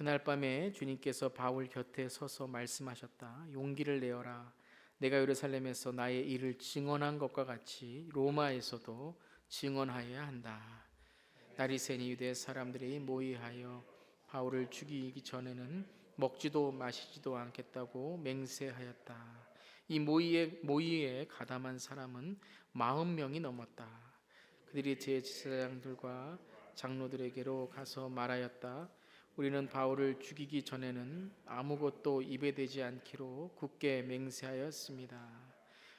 그날 밤에 주님께서 바울 곁에 서서 말씀하셨다. 용기를 내어라. 내가 예루살렘에서 나의 일을 증언한 것과 같이 로마에서도 증언하여야 한다. 날이 새니 유대 사람들이 모의하여 바울을 죽이기 전에는 먹지도 마시지도 않겠다고 맹세하였다. 이 모의에 가담한 사람은 40명이 넘었다. 그들이 제사장들과 장로들에게로 가서 말하였다. 우리는 바울을 죽이기 전에는 아무것도 입에 대지 않기로 굳게 맹세하였습니다.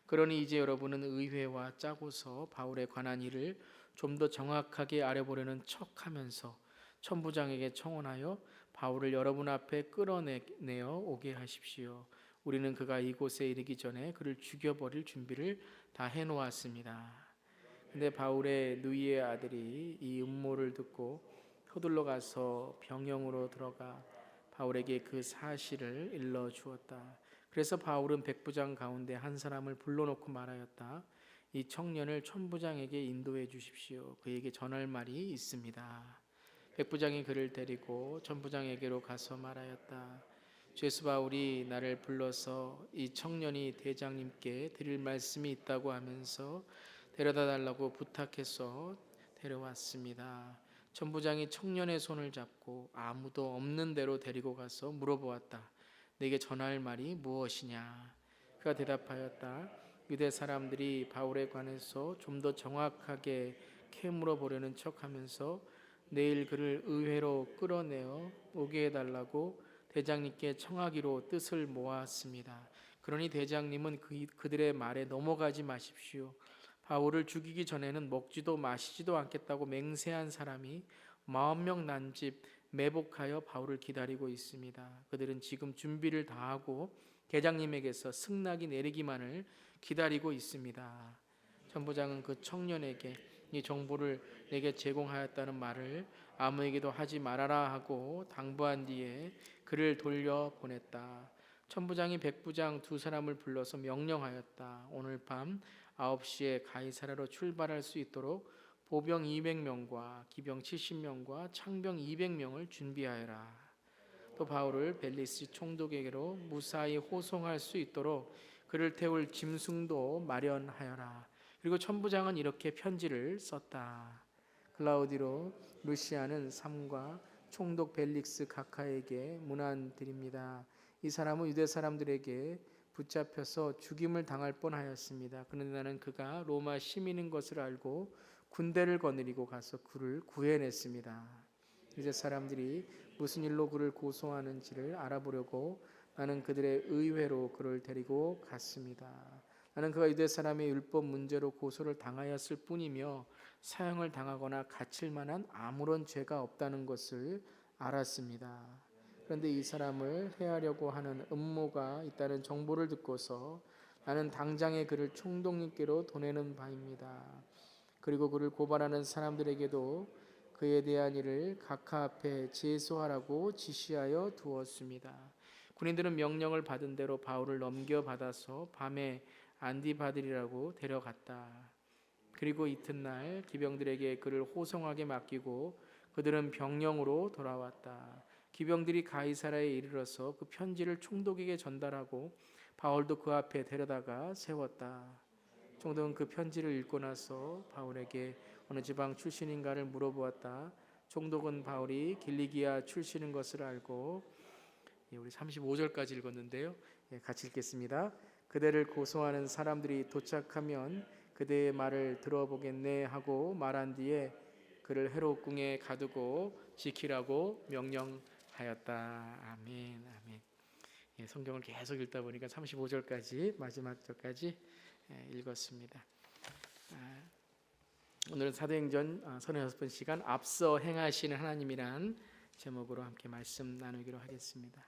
그러니 이제 여러분은 의회와 짜고서 바울에 관한 일을 좀 더 정확하게 알아보려는 척하면서 천부장에게 청원하여 바울을 여러분 앞에 끌어내어 오게 하십시오. 우리는 그가 이곳에 이르기 전에 그를 죽여버릴 준비를 다 해놓았습니다. 근데 바울의 누이의 아들이 이 음모를 듣고 서둘러 가서 병영으로 들어가 바울에게 그 사실을 일러 주었다. 그래서 바울은 백부장 가운데 한 사람을 불러놓고 말하였다. 이 청년을 천부장에게 인도해 주십시오. 그에게 전할 말이 있습니다. 백부장이 그를 데리고 천부장에게로 가서 말하였다. 죄수 바울이 나를 불러서 이 청년이 대장님께 드릴 말씀이 있다고 하면서 데려다 달라고 부탁해서 데려왔습니다. 천부장이 청년의 손을 잡고 아무도 없는 데로 데리고 가서 물어보았다. 내게 전할 말이 무엇이냐? 그가 대답하였다. 유대 사람들이 바울에 관해서 좀 더 정확하게 캐물어 보려는 척하면서 내일 그를 의회로 끌어내어 오게 해달라고 대장님께 청하기로 뜻을 모았습니다. 그러니 대장님은 그들의 말에 넘어가지 마십시오. 바울을 죽이기 전에는 먹지도 마시지도 않겠다고 맹세한 사람이 40명 난집 매복하여 바울을 기다리고 있습니다. 그들은 지금 준비를 다하고 대장님에게서 승낙이 내리기만을 기다리고 있습니다. 천부장은 그 청년에게 이 정보를 내게 제공하였다는 말을 아무에게도 하지 말아라 하고 당부한 뒤에 그를 돌려보냈다. 천부장이 백부장 두 사람을 불러서 명령하였다. 오늘 밤 9시에 가이사랴로 출발할 수 있도록 보병 200명과 기병 70명과 창병 200명을 준비하여라. 또 바울을 벨리스 총독에게로 무사히 호송할 수 있도록 그를 태울 짐승도 마련하여라. 그리고 천부장은 이렇게 편지를 썼다. 클라우디로 루시아는 삼과 총독 벨릭스 각하에게 문안드립니다. 이 사람은 유대 사람들에게 붙잡혀서 죽임을 당할 뻔하였습니다. 그런데 나는 그가 로마 시민인 것을 알고 군대를 거느리고 가서 그를 구해냈습니다. 유대 사람들이 무슨 일로 그를 고소하는지를 알아보려고 나는 그들의 의회로 그를 데리고 갔습니다. 나는 그가 유대 사람의 율법 문제로 고소를 당하였을 뿐이며 사형을 당하거나 갇힐 만한 아무런 죄가 없다는 것을 알았습니다. 그런데 이 사람을 해하려고 하는 음모가 있다는 정보를 듣고서 나는 당장에 그를 총독님께로 보내는 바입니다. 그리고 그를 고발하는 사람들에게도 그에 대한 일을 각하 앞에 제소하라고 지시하여 두었습니다. 군인들은 명령을 받은 대로 바울을 넘겨받아서 밤에 안디바들이라고 데려갔다. 그리고 이튿날 기병들에게 그를 호송하게 맡기고 그들은 병영으로 돌아왔다. 기병들이 가이사랴에 이르러서 그 편지를 총독에게 전달하고 바울도 그 앞에 데려다가 세웠다. 총독은 그 편지를 읽고 나서 바울에게 어느 지방 출신인가를 물어보았다. 총독은 바울이 길리기아 출신인 것을 알고 우리 35절까지 읽었는데요. 같이 읽겠습니다. 그대를 고소하는 사람들이 도착하면 그대의 말을 들어보겠네 하고 말한 뒤에 그를 헤롯궁에 가두고 지키라고 명령하였다. 아멘. 아멘. 성경을 계속 읽다 보니까 35절까지 마지막 절까지 읽었습니다. 오늘은 사도행전 36번 시간 앞서 행하시는 하나님이란 제목으로 함께 말씀 나누기로 하겠습니다.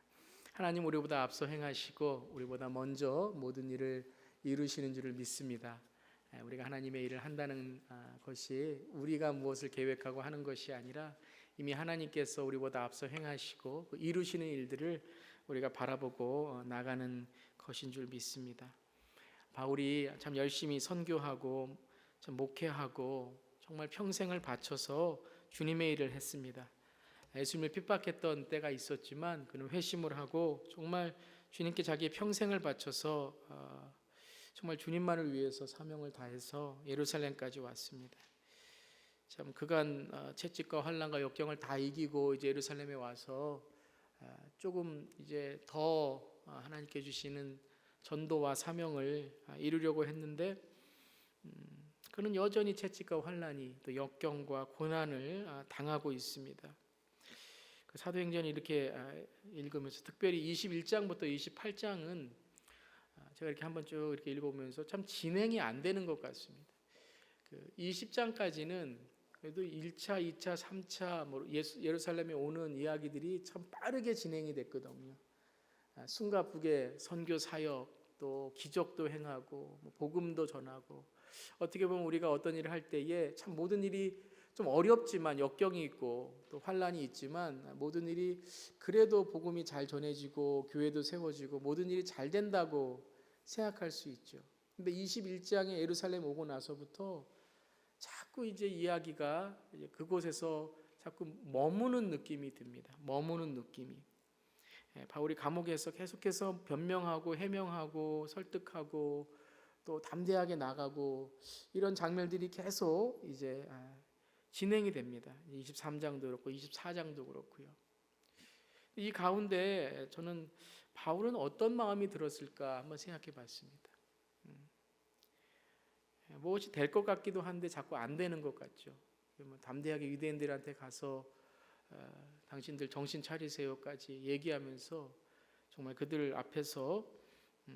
하나님 우리보다 앞서 행하시고 우리보다 먼저 모든 일을 이루시는 줄을 믿습니다. 우리가 하나님의 일을 한다는 것이 우리가 무엇을 계획하고 하는 것이 아니라 이미 하나님께서 우리보다 앞서 행하시고 이루시는 일들을 우리가 바라보고 나가는 것인 줄 믿습니다. 바울이 참 열심히 선교하고 참 목회하고 정말 평생을 바쳐서 주님의 일을 했습니다. 예수님을 핍박했던 때가 있었지만 그는 회심을 하고 정말 주님께 자기의 평생을 바쳐서 정말 주님만을 위해서 사명을 다해서 예루살렘까지 왔습니다. 참 그간 채찍과 환난과 역경을 다 이기고 이제 예루살렘에 와서 조금 이제 더 하나님께 주시는 전도와 사명을 이루려고 했는데 그는 여전히 채찍과 환난이 또 역경과 고난을 당하고 있습니다. 그 사도행전 이렇게 읽으면서 특별히 21장부터 28장은 제가 이렇게 한번 쭉 이렇게 읽어보면서 참 진행이 안 되는 것 같습니다. 그 20장까지는 그래도 1차, 2차, 3차 뭐 예루살렘에 오는 이야기들이 참 빠르게 진행이 됐거든요. 숨가쁘게 선교 사역 또 기적도 행하고 뭐 복음도 전하고 어떻게 보면 우리가 어떤 일을 할 때에 참 모든 일이 좀 어렵지만 역경이 있고 또 환란이 있지만 모든 일이 그래도 복음이 잘 전해지고 교회도 세워지고 모든 일이 잘 된다고 생각할 수 있죠. 근데 21장에 예루살렘 오고 나서부터 자꾸 이제 이야기가 이제 그곳에서 자꾸 머무는 느낌이 듭니다. 머무는 느낌이. 바울이 감옥에서 계속해서 변명하고 해명하고 설득하고 또 담대하게 나가고 이런 장면들이 계속 이제 진행이 됩니다. 23장도 그렇고 24장도 그렇고요. 이 가운데 저는 바울은 어떤 마음이 들었을까 한번 생각해 봤습니다. 무엇이 될 것 같기도 한데 자꾸 안 되는 것 같죠. 담대하게 유대인들한테 가서 당신들 정신 차리세요까지 얘기하면서 정말 그들 앞에서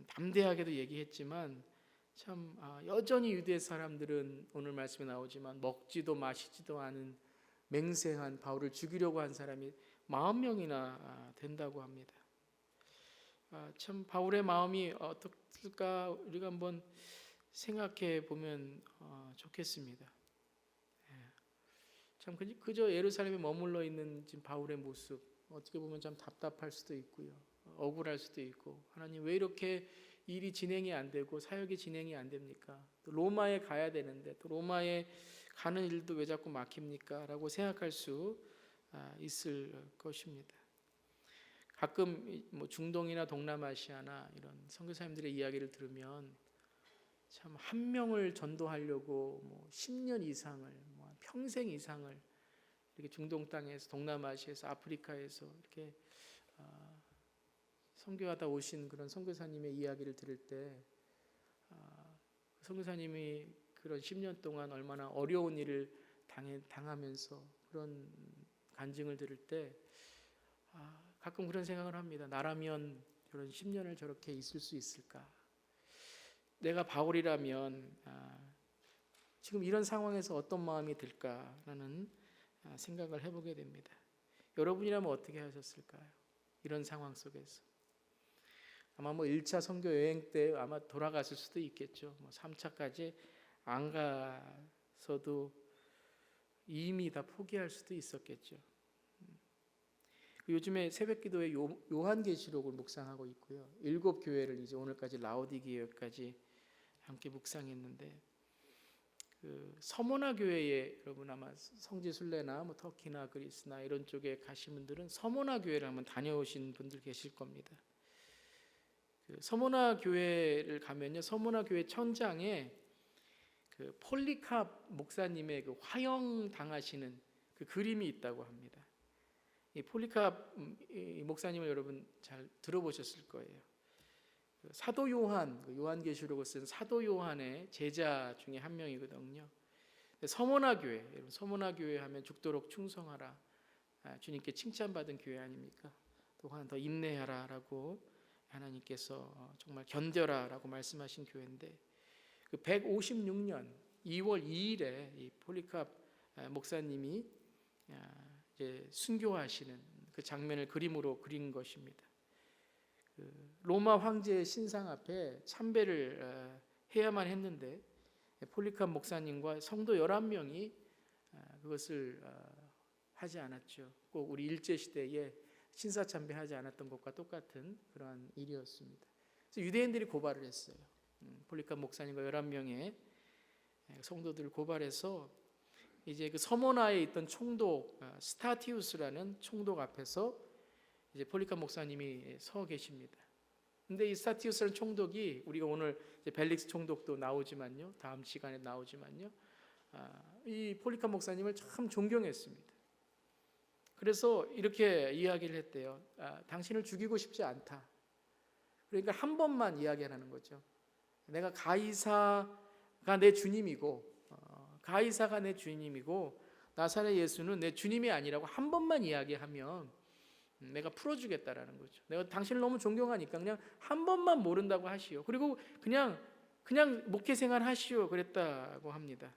담대하게도 얘기했지만 참 여전히 유대 사람들은 오늘 말씀에 나오지만 먹지도 마시지도 않은 맹세한 바울을 죽이려고 한 사람이 40명이나 된다고 합니다. 참 바울의 마음이 어떨까 우리가 한번 생각해 보면 좋겠습니다. 참 그저 예루살렘에 머물러 있는 지금 바울의 모습 어떻게 보면 참 답답할 수도 있고요, 억울할 수도 있고 하나님 왜 이렇게 일이 진행이 안 되고 사역이 진행이 안 됩니까? 또 로마에 가야 되는데 또 로마에 가는 일도 왜 자꾸 막힙니까? 라고 생각할 수 있을 것입니다. 가끔 뭐 중동이나 동남아시아나 이런 선교사님들의 이야기를 들으면 참 한 명을 전도하려고 뭐 10년 이상을 뭐 평생 이상을 이렇게 중동 땅에서 동남아시아에서 아프리카에서 이렇게 선교하다 오신 그런 선교사님의 이야기를 들을 때 선교사님이 그런 10년 동안 얼마나 어려운 일을 당하면서 그런 간증을 들을 때 가끔 그런 생각을 합니다. 나라면 그런 10년을 저렇게 있을 수 있을까? 내가 바울이라면 지금 이런 상황에서 어떤 마음이 들까라는 생각을 해보게 됩니다. 여러분이라면 어떻게 하셨을까요? 이런 상황 속에서 아마 뭐 1차 선교 여행 때 아마 돌아갔을 수도 있겠죠. 뭐 3차까지 안 가서도 이미 다 포기할 수도 있었겠죠. 요즘에 새벽기도에 요한계시록을 묵상하고 있고요. 7교회를 이제 오늘까지 라오디게아까지 함께 묵상했는데 그 서모나 교회에 여러분 아마 성지순례나 뭐 터키나 그리스나 이런 쪽에 가신 분들은 서모나 교회를 한번 다녀오신 분들 계실 겁니다. 그 서모나 교회를 가면요, 서모나 교회 천장에 그 폴리캅 목사님의 그 화형 당하시는 그 그림이 있다고 합니다. 이 폴리캅 목사님을 여러분 잘 들어보셨을 거예요. 사도 요한, 요한계시록을 쓴 사도 요한의 제자 중에 한 명이거든요. 서모나 교회, 여러분 서모나 교회 하면 죽도록 충성하라, 주님께 칭찬받은 교회 아닙니까? 또한 더 인내하라라고 하나님께서 정말 견뎌라라고 말씀하신 교회인데 그 156년 2월 2일에 이 폴리캅 목사님이 이제 순교하시는 그 장면을 그림으로 그린 것입니다. 그 로마 황제의 신상 앞에 참배를 해야만 했는데 폴리캅 목사님과 성도 11명이 그것을 하지 않았죠. 꼭 우리 일제시대에 신사참배하지 않았던 것과 똑같은 그러한 일이었습니다. 그래서 유대인들이 고발을 했어요. 폴리캅 목사님과 11명의 성도들을 고발해서 이제 그 서모나에 있던 총독 스타티우스라는 총독 앞에서 이제 폴리카 목사님이 서 계십니다. 근데 이 스타티우스라는 총독이 우리가 오늘 이제 벨릭스 총독도 나오지만요, 다음 시간에 나오지만요, 이 폴리카 목사님을 참 존경했습니다. 그래서 이렇게 이야기를 했대요. 당신을 죽이고 싶지 않다. 그러니까 한 번만 이야기하는 거죠. 내가 가이사가 내 주님이고, 가이사가 내 주님이고 나사렛 예수는 내 주님이 아니라고 한 번만 이야기하면 내가 풀어주겠다라는 거죠. 내가 당신을 너무 존경하니까 그냥 한 번만 모른다고 하시오. 그리고 그냥 목회 생활 하시오. 그랬다고 합니다.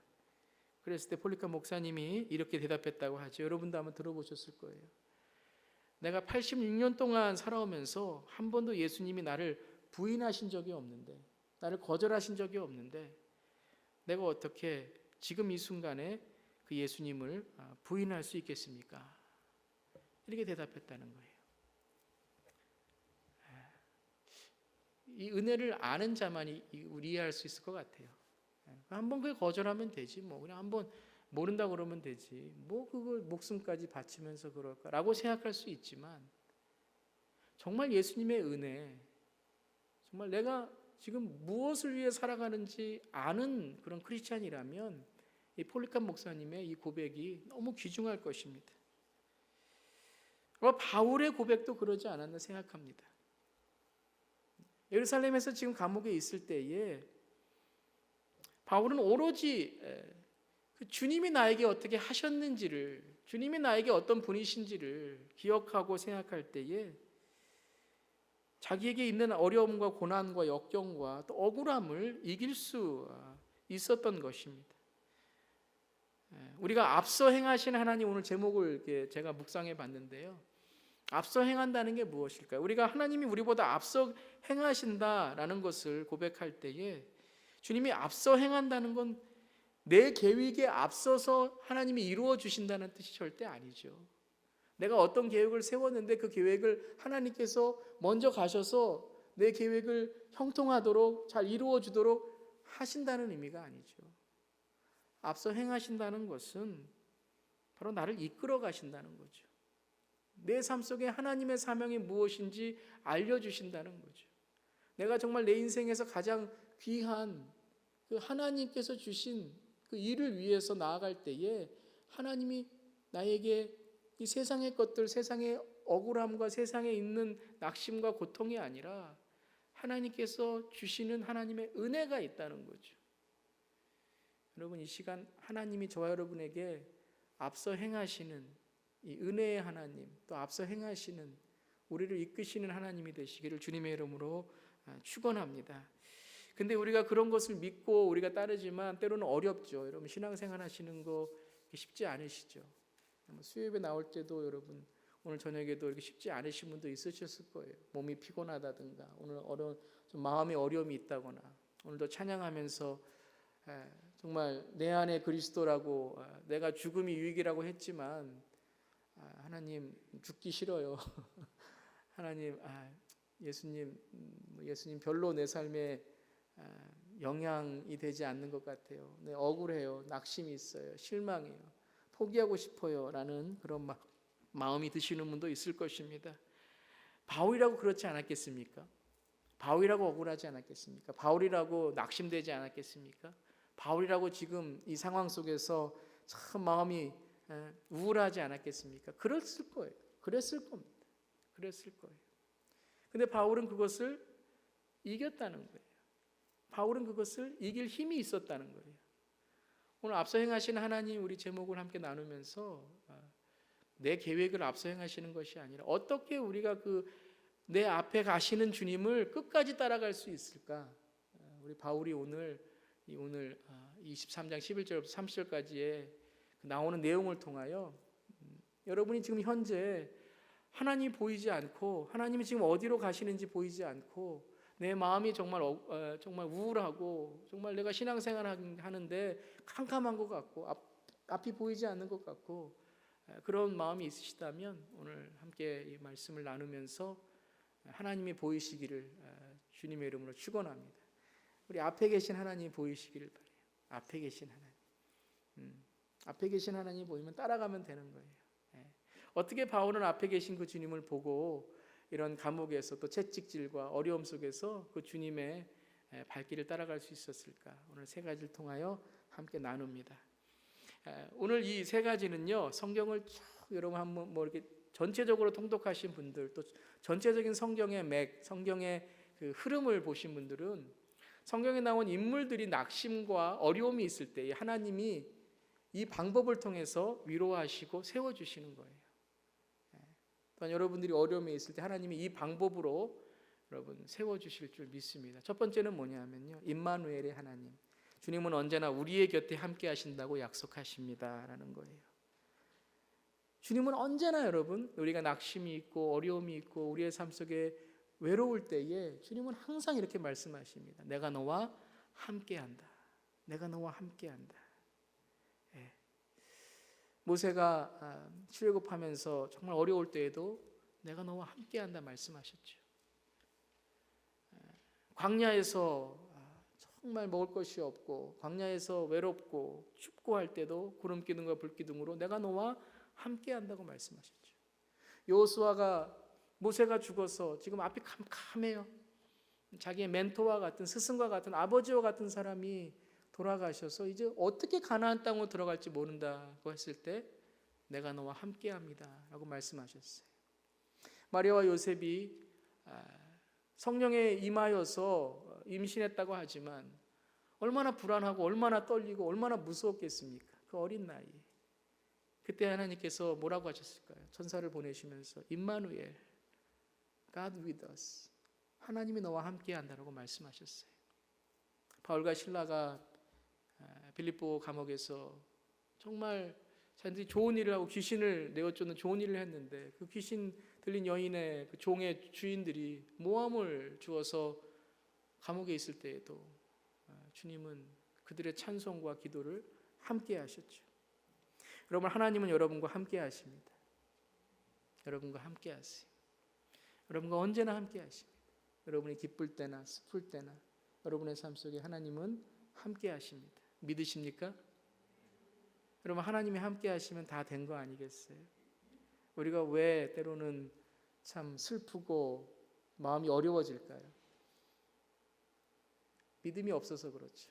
그랬을 때 폴리카 목사님이 이렇게 대답했다고 하죠. 여러분도 한번 들어보셨을 거예요. 내가 86년 동안 살아오면서 한 번도 예수님이 나를 부인하신 적이 없는데, 나를 거절하신 적이 없는데, 내가 어떻게 지금 이 순간에 그 예수님을 부인할 수 있겠습니까? 이렇게 대답했다는 거예요. 이 은혜를 아는 자만이 이해할 수 있을 것 같아요. 한번 그게 거절하면 되지, 뭐 그냥 한번 모른다 그러면 되지, 뭐 그걸 목숨까지 바치면서 그럴까라고 생각할 수 있지만, 정말 예수님의 은혜, 정말 내가 지금 무엇을 위해 살아가는지 아는 그런 크리스찬이라면 이 폴리카 목사님의 이 고백이 너무 귀중할 것입니다. 바울의 고백도 그러지 않았나 생각합니다. 예루살렘에서 지금 감옥에 있을 때에 바울은 오로지 주님이 나에게 어떻게 하셨는지를, 주님이 나에게 어떤 분이신지를 기억하고 생각할 때에 자기에게 있는 어려움과 고난과 역경과 또 억울함을 이길 수 있었던 것입니다. 우리가 앞서 행하신 하나님, 오늘 제목을 이렇게 제가 묵상해 봤는데요. 앞서 행한다는 게 무엇일까요? 우리가 하나님이 우리보다 앞서 행하신다라는 것을 고백할 때에 주님이 앞서 행한다는 건 내 계획에 앞서서 하나님이 이루어 주신다는 뜻이 절대 아니죠. 내가 어떤 계획을 세웠는데 그 계획을 하나님께서 먼저 가셔서 내 계획을 형통하도록 잘 이루어 주도록 하신다는 의미가 아니죠. 앞서 행하신다는 것은 바로 나를 이끌어 가신다는 거죠. 내 삶 속에 하나님의 사명이 무엇인지 알려주신다는 거죠. 내가 정말 내 인생에서 가장 귀한 그 하나님께서 주신 그 일을 위해서 나아갈 때에 하나님이 나에게 이 세상의 것들, 세상의 억울함과 세상에 있는 낙심과 고통이 아니라 하나님께서 주시는 하나님의 은혜가 있다는 거죠. 여러분, 이 시간 하나님이 저와 여러분에게 앞서 행하시는 이 은혜의 하나님, 또 앞서 행하시는 우리를 이끄시는 하나님이 되시기를 주님의 이름으로 축원합니다. 근데 우리가 그런 것을 믿고 우리가 따르지만 때로는 어렵죠. 여러분, 신앙생활 하시는 거 쉽지 않으시죠. 수요일에 나올 때도 여러분 오늘 저녁에도 이렇게 쉽지 않으신 분도 있으셨을 거예요. 몸이 피곤하다든가 오늘 좀 마음의 어려움이 있다거나, 오늘도 찬양하면서 정말 내 안에 그리스도라고, 내가 죽음이 유익이라고 했지만 하나님 죽기 싫어요. 하나님, 예수님 별로 내 삶에 영향이 되지 않는 것 같아요. 네, 억울해요. 낙심이 있어요. 실망해요. 포기하고 싶어요. 라는 그런 마음이 드시는 분도 있을 것입니다. 바울이라고 그렇지 않았겠습니까? 바울이라고 억울하지 않았겠습니까? 바울이라고 낙심되지 않았겠습니까? 바울이라고 지금 이 상황 속에서 참 마음이 우울하지 않았겠습니까? 그랬을 거예요. 그랬을 겁니다. 그랬을 거예요. 근데 바울은 그것을 이겼다는 거예요. 바울은 그것을 이길 힘이 있었다는 거예요. 오늘 앞서 행하신 하나님, 우리 제목을 함께 나누면서 내 계획을 앞서 행하시는 것이 아니라 어떻게 우리가 내 앞에 가시는 주님을 끝까지 따라갈 수 있을까? 우리 바울이 오늘 23장 11절부터 30절까지의 나오는 내용을 통하여 여러분이 지금 현재 하나님이 보이지 않고, 하나님이 지금 어디로 가시는지 보이지 않고, 내 마음이 정말 우울하고, 정말 내가 신앙생활 하는데 캄캄한 것 같고, 앞이 보이지 않는 것 같고, 그런 마음이 있으시다면 오늘 함께 이 말씀을 나누면서 하나님이 보이시기를 주님의 이름으로 축원합니다. 우리 앞에 계신 하나님이 보이시기를 바라요. 앞에 계신 하나님. 앞에 계신 하나님 보이면 따라가면 되는 거예요. 예. 어떻게 바울은 앞에 계신 그 주님을 보고 이런 감옥에서 또 채찍질과 어려움 속에서 그 주님의 발길을 따라갈 수 있었을까? 오늘 세 가지를 통하여 함께 나눕니다. 오늘 이 세 가지는요, 성경을 쭉 여러분 한번 뭐 이렇게 전체적으로 통독하신 분들, 또 전체적인 성경의 맥, 성경의 그 흐름을 보신 분들은 성경에 나온 인물들이 낙심과 어려움이 있을 때 하나님이 이 방법을 통해서 위로하시고 세워주시는 거예요. 또한 여러분들이 어려움에 있을 때 하나님이 이 방법으로 여러분 세워주실 줄 믿습니다. 첫 번째는 뭐냐면요, 임마누엘의 하나님, 주님은 언제나 우리의 곁에 함께 하신다고 약속하십니다 라는 거예요. 주님은 언제나 여러분, 우리가 낙심이 있고 어려움이 있고 우리의 삶 속에 외로울 때에 주님은 항상 이렇게 말씀하십니다. 내가 너와 함께한다. 내가 너와 함께한다. 예. 모세가 출애굽하면서 정말 어려울 때에도 내가 너와 함께한다 말씀하셨죠. 광야에서 정말 먹을 것이 없고 광야에서 외롭고 춥고 할 때도 구름 기둥과 불 기둥으로 내가 너와 함께한다고 말씀하셨죠. 여호수아가 모세가 죽어서 지금 앞이 캄캄해요. 자기의 멘토와 같은 스승과 같은 아버지와 같은 사람이 돌아가셔서 이제 어떻게 가나안 땅으로 들어갈지 모른다고 했을 때 내가 너와 함께합니다 라고 말씀하셨어요. 마리아와 요셉이 성령에 임하여서 임신했다고 하지만 얼마나 불안하고 얼마나 떨리고 얼마나 무서웠겠습니까? 그 어린 나이. 그때 하나님께서 뭐라고 하셨을까요? 천사를 보내시면서 임마누엘, God with us, 하나님이 너와 함께 한다고 말씀하셨어요. 바울과 실라가 빌립보 감옥에서 정말 자신들이 좋은 일을 하고 귀신을 내어쫓는 좋은 일을 했는데 그 귀신 들린 여인의 그 종의 주인들이 모함을 주어서 감옥에 있을 때에도 주님은 그들의 찬송과 기도를 함께 하셨죠. 여러분, 하나님은 여러분과 함께 하십니다. 여러분과 함께 하세요. 여러분과 언제나 함께 하십니다. 여러분이 기쁠 때나 슬플 때나 여러분의 삶 속에 하나님은 함께 하십니다. 믿으십니까? 여러분, 하나님이 함께 하시면 다 된 거 아니겠어요? 우리가 왜 때로는 참 슬프고 마음이 어려워질까요? 믿음이 없어서 그렇죠.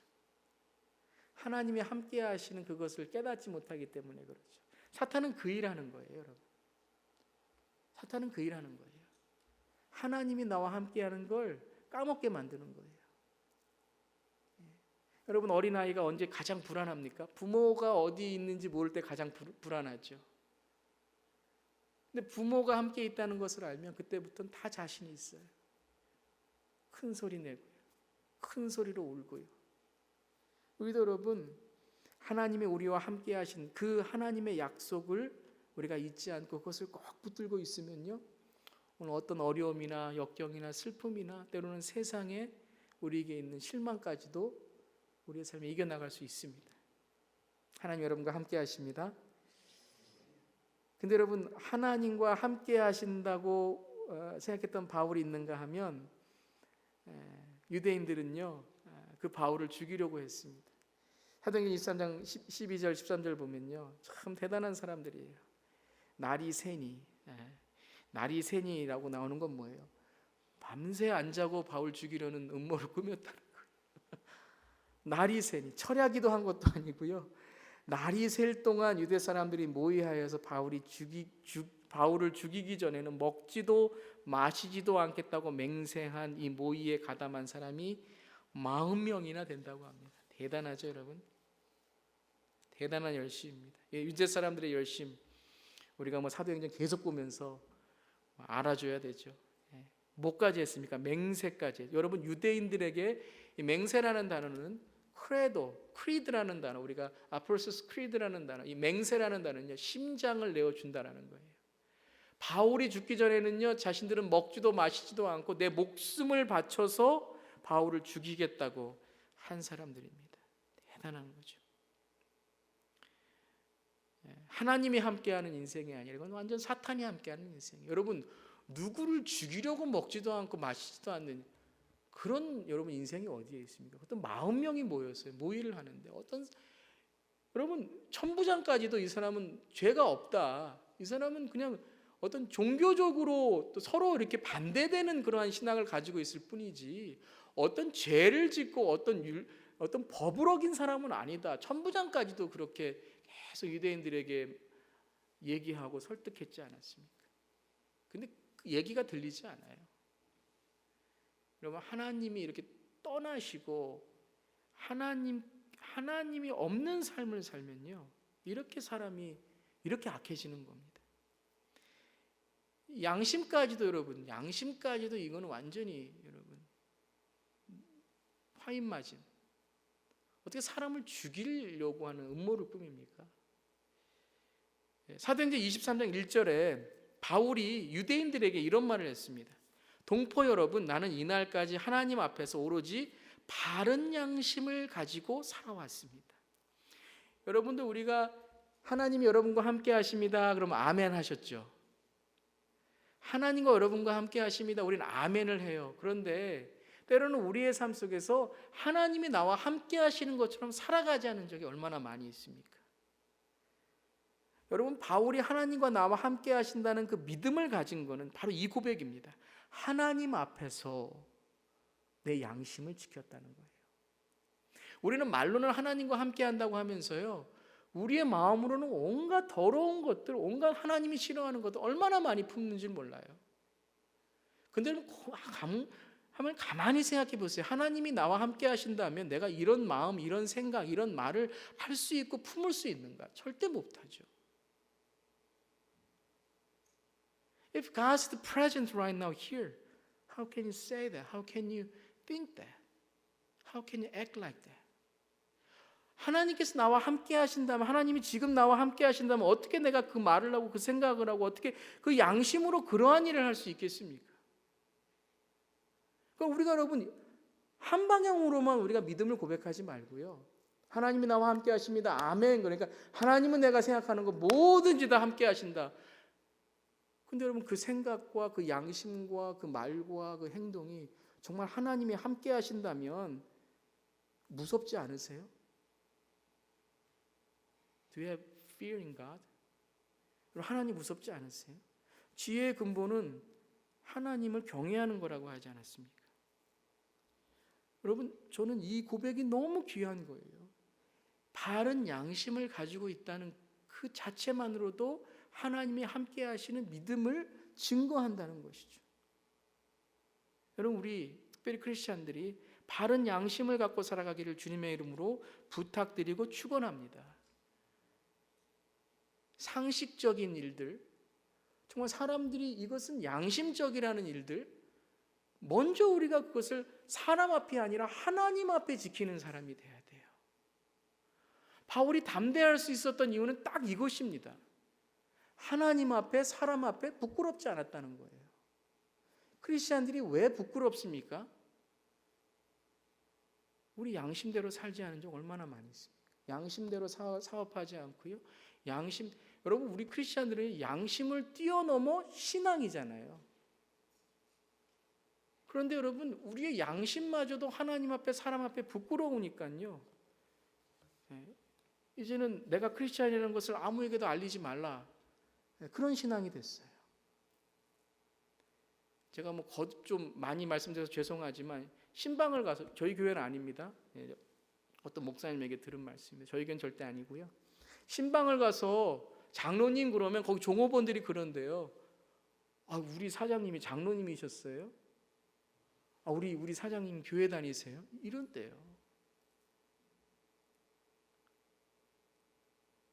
하나님이 함께 하시는 그것을 깨닫지 못하기 때문에 그렇죠. 사탄은 그 일하는 거예요, 여러분. 사탄은 그 일하는 거예요. 하나님이 나와 함께 하는 걸 까먹게 만드는 거예요. 여러분, 어린아이가 언제 가장 불안합니까? 부모가 어디 있는지 모를 때 가장 불안하죠. 근데 부모가 함께 있다는 것을 알면 그때부터는 다 자신이 있어요. 큰 소리 내고요. 큰 소리로 울고요. 우리도 여러분, 하나님이 우리와 함께 하신 그 하나님의 약속을 우리가 잊지 않고 그것을 꼭 붙들고 있으면요, 오늘 어떤 어려움이나 역경이나 슬픔이나 때로는 세상에 우리에게 있는 실망까지도 우리의 삶에 이겨나갈 수 있습니다. 하나님 여러분과 함께 하십니다. 근데 여러분, 하나님과 함께 하신다고 생각했던 바울이 있는가 하면 유대인들은요, 그 바울을 죽이려고 했습니다. 사도행전 23장 12절 13절 보면요, 참 대단한 사람들이에요. 나리새니라고 나오는 건 뭐예요? 밤새 안 자고 바울 죽이려는 음모를 꾸몄다는 거예요. 나리새니, 철야기도 한 것도 아니고요, 날이 셀 동안 유대 사람들이 모의하여서 바울을 죽이기 전에는 먹지도 마시지도 않겠다고 맹세한 이 모의에 가담한 사람이 40명이나 된다고 합니다. 대단하죠, 여러분? 대단한 열심입니다. 유대 사람들의 열심, 우리가 뭐 사도행전 계속 보면서 알아줘야 되죠. 뭐까지 했습니까? 맹세까지. 여러분, 유대인들에게 이 맹세라는 단어는 크리드라는 단어, 우리가 아폴로스 크리드라는 단어, 이 맹세라는 단어는요, 심장을 내어준다라는 거예요. 바울이 죽기 전에는요, 자신들은 먹지도 마시지도 않고 내 목숨을 바쳐서 바울을 죽이겠다고 한 사람들입니다. 대단한 거죠. 하나님이 함께하는 인생이 아니라 이건 완전 사탄이 함께하는 인생이에요. 여러분, 누구를 죽이려고 먹지도 않고 마시지도 않는 그런 여러분 인생이 어디에 있습니까? 어떤 40명이 모였어요. 모의를 하는데 어떤 여러분, 천부장까지도 이 사람은 죄가 없다. 이 사람은 그냥 어떤 종교적으로 또 서로 이렇게 반대되는 그러한 신앙을 가지고 있을 뿐이지 어떤 죄를 짓고 어떤 법을 어긴 사람은 아니다. 천부장까지도 그렇게 계속 유대인들에게 얘기하고 설득했지 않았습니까? 근데 그 얘기가 들리지 않아요. 여러분, 하나님이 이렇게 떠나시고 하나님이 없는 삶을 살면요, 이렇게 사람이 이렇게 악해지는 겁니다. 양심까지도 여러분, 양심까지도 이거는 완전히 여러분 화인맞은, 어떻게 사람을 죽이려고 하는 음모를 꾸밉니까? 사도행전 23장 1절에 바울이 유대인들에게 이런 말을 했습니다. 동포 여러분, 나는 이날까지 하나님 앞에서 오로지 바른 양심을 가지고 살아왔습니다. 여러분도 우리가 하나님이 여러분과 함께 하십니다 그러면 아멘 하셨죠? 하나님과 여러분과 함께 하십니다, 우리는 아멘을 해요. 그런데 때로는 우리의 삶 속에서 하나님이 나와 함께 하시는 것처럼 살아가지 않은 적이 얼마나 많이 있습니까? 여러분, 바울이 하나님과 나와 함께 하신다는 그 믿음을 가진 것은 바로 이 고백입니다. 하나님 앞에서 내 양심을 지켰다는 거예요. 우리는 말로는 하나님과 함께 한다고 하면서요, 우리의 마음으로는 온갖 더러운 것들, 온갖 하나님이 싫어하는 것들 얼마나 많이 품는지 몰라요. 근데 한번 가만히 생각해 보세요. 하나님이 나와 함께 하신다면 내가 이런 마음, 이런 생각, 이런 말을 할 수 있고 품을 수 있는가? 절대 못하죠. If God's present right now here, how can you say that? How can you think that? How can you act like that? 하나님께서 나와 함께 하신다면, 하나님이 지금 나와 함께 하신다면 어떻게 내가 그 말을 하고 그 생각을 하고 어떻게 그 양심으로 그러한 일을 할 수 있겠습니까? 그러니까 우리가 여러분 한 방향으로만 우리가 믿음을 고백하지 말고요, 하나님이 나와 함께 하십니다, 아멘. 그러니까 하나님은 내가 생각하는 거 뭐든지 다 함께 하신다. 근데 여러분, 그 생각과 그 양심과 그 말과 그 행동이 정말 하나님이 함께 하신다면 무섭지 않으세요? Do you have fear in God? 하나님 무섭지 않으세요? 지혜의 근본은 하나님을 경외하는 거라고 하지 않았습니까? 여러분, 저는 이 고백이 너무 귀한 거예요. 바른 양심을 가지고 있다는 그 자체만으로도 하나님이 함께 하시는 믿음을 증거한다는 것이죠. 여러분, 우리 특별히 크리스찬들이 바른 양심을 갖고 살아가기를 주님의 이름으로 부탁드리고 축원합니다. 상식적인 일들, 정말 사람들이 이것은 양심적이라는 일들, 먼저 우리가 그것을 사람 앞이 아니라 하나님 앞에 지키는 사람이 돼야 돼요. 바울이 담대할 수 있었던 이유는 딱 이것입니다. 하나님 앞에, 사람 앞에 부끄럽지 않았다는 거예요. 크리스찬들이 왜 부끄럽습니까? 우리 양심대로 살지 않은 적 얼마나 많이 있습니까? 양심대로 사업하지 않고요. 여러분, 우리 크리스찬들은 양심을 뛰어넘어 신앙이잖아요. 그런데 여러분, 우리의 양심마저도 하나님 앞에, 사람 앞에 부끄러우니까요, 이제는 내가 크리스찬이라는 것을 아무에게도 알리지 말라, 그런 신앙이 됐어요. 제가 좀 많이 말씀드려서 죄송하지만 신방을 가서, 저희 교회는 아닙니다, 어떤 목사님에게 들은 말씀입니다. 저희 교회는 절대 아니고요. 신방을 가서 장로님 그러면 거기 종업원들이 그런데요, 우리 사장님이 장로님이셨어요? 우리 사장님 교회 다니세요? 이런데요.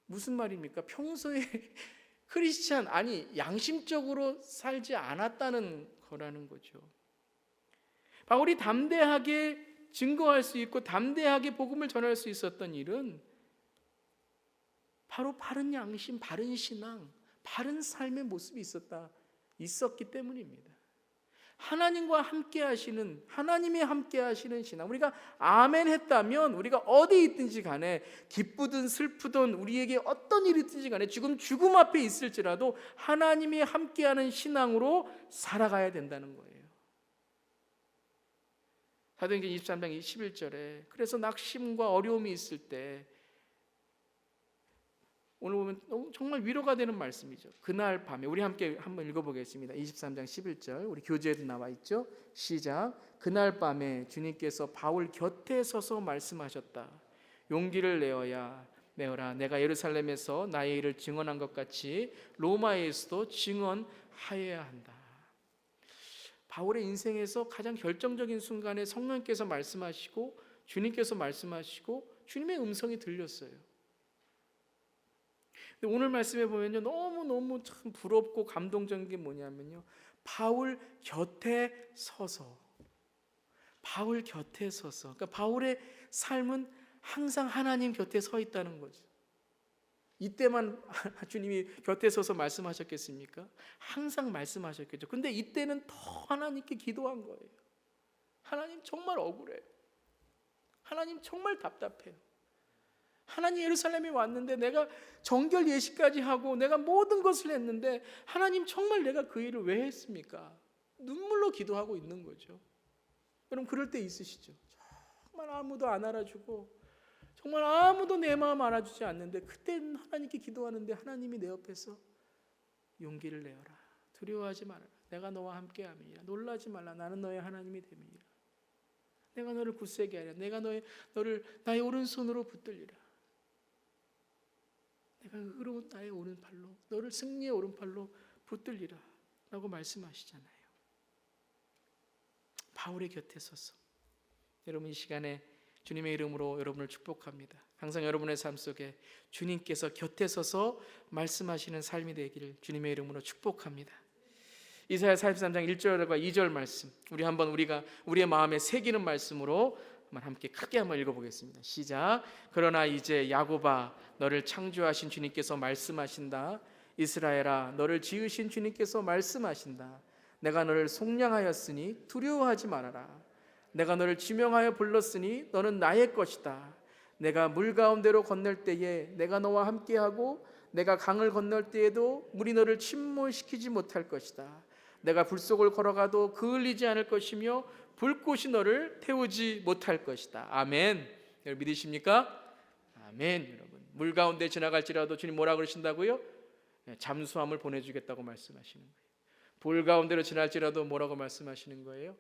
무슨 말입니까? 평소에 크리스찬, 양심적으로 살지 않았다는 거라는 거죠. 바울이 담대하게 증거할 수 있고 담대하게 복음을 전할 수 있었던 일은 바로 바른 양심, 바른 신앙, 바른 삶의 모습이 있었기 때문입니다. 하나님과 함께 하시는, 하나님이 함께 하시는 신앙, 우리가 아멘 했다면 우리가 어디 있든지 간에, 기쁘든 슬프든 우리에게 어떤 일이 있든지 간에, 지금 죽음 앞에 있을지라도 하나님이 함께하는 신앙으로 살아가야 된다는 거예요. 사도행전 23장 21절에 그래서 낙심과 어려움이 있을 때 오늘 보면 정말 위로가 되는 말씀이죠. 그날 밤에 우리 함께 한번 읽어보겠습니다. 23장 11절 우리 교재에도 나와 있죠. 시작. 그날 밤에 주님께서 바울 곁에 서서 말씀하셨다. 용기를 내어라. 내가 예루살렘에서 나의 일을 증언한 것 같이 로마에서도 증언하여야 한다. 바울의 인생에서 가장 결정적인 순간에 성령께서 말씀하시고 주님께서 말씀하시고 주님의 음성이 들렸어요. 근데 오늘 말씀에 보면요, 너무 참 부럽고 감동적인 게 뭐냐면요, 바울 곁에 서서, 그러니까 바울의 삶은 항상 하나님 곁에 서 있다는 거죠. 이때만 주님이 곁에 서서 말씀하셨겠습니까? 항상 말씀하셨겠죠. 근데 이때는 더 하나님께 기도한 거예요. 하나님 정말 억울해요. 하나님 정말 답답해요. 하나님 예루살렘에 왔는데 내가 정결 예식까지 하고 내가 모든 것을 했는데 하나님 정말 내가 그 일을 왜 했습니까? 눈물로 기도하고 있는 거죠. 여러분 그럴 때 있으시죠? 정말 아무도 안 알아주고 정말 아무도 내 마음 알아주지 않는데 그때 하나님께 기도하는데 하나님이 내 옆에서 용기를 내어라. 두려워하지 말아라. 내가 너와 함께함이라. 놀라지 말라. 나는 너의 하나님이 됨이라. 내가 너를 굳세게 하리라. 내가 너를 나의 오른손으로 붙들리라. 내가 의로운 나의 오른팔로 너를 승리의 오른팔로 붙들리라 라고 말씀하시잖아요. 바울의 곁에 서서 여러분 이 시간에 주님의 이름으로 여러분을 축복합니다. 항상 여러분의 삶 속에 주님께서 곁에 서서 말씀하시는 삶이 되기를 주님의 이름으로 축복합니다. 이사야 43장 1절과 2절 말씀 우리 한번 우리가 우리의 마음에 새기는 말씀으로 함께 크게 한번 읽어보겠습니다. 시작. 그러나 이제 야곱아 너를 창조하신 주님께서 말씀하신다. 이스라엘아 너를 지으신 주님께서 말씀하신다. 내가 너를 속량하였으니 두려워하지 말아라. 내가 너를 지명하여 불렀으니 너는 나의 것이다. 내가 물 가운데로 건널 때에 내가 너와 함께하고 내가 강을 건널 때에도 물이 너를 침몰시키지 못할 것이다. 내가 불 속을 걸어가도 그을리지 않을 것이며 불꽃이 너를 태우지 못할 것이다. 아멘. 여러분 믿으십니까? 아멘. 여러분 물 가운데 지나갈지라도 주님 뭐라 그러신다고요? 잠수함을 보내주겠다고 말씀하시는 거예요. 불 가운데로 지날지라도 뭐라고 말씀하시는 거예요?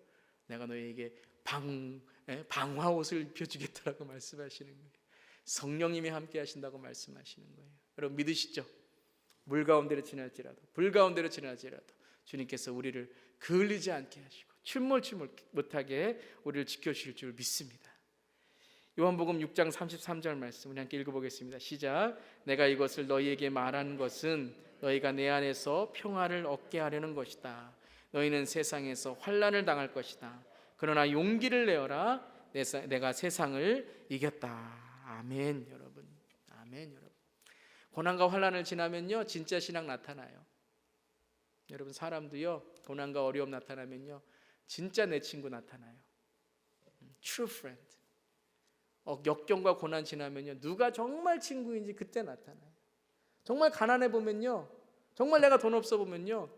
내가 너에게 방화 옷을 입혀주겠다라고 말씀하시는 거예요. 성령님이 함께 하신다고 말씀하시는 거예요. 여러분 믿으시죠? 물 가운데로 지날지라도 불 가운데로 지날지라도 주님께서 우리를 그을리지 않게 하시고 침몰치 못하게 우리를 지켜주실 줄 믿습니다. 요한복음 6장 33절 말씀 우리 함께 읽어보겠습니다. 시작. 내가 이것을 너희에게 말하는 것은 너희가 내 안에서 평화를 얻게 하려는 것이다. 너희는 세상에서 환난을 당할 것이다. 그러나 용기를 내어라. 내가 세상을 이겼다. 아멘 여러분. 아멘 여러분. 고난과 환난을 지나면요 진짜 신앙 나타나요. 여러분 사람도요 고난과 어려움 나타나면요 진짜 내 친구 나타나요. True friend. 역경과 고난 지나면요 누가 정말 친구인지 그때 나타나요. 정말 가난해 보면요 정말 내가 돈 없어 보면요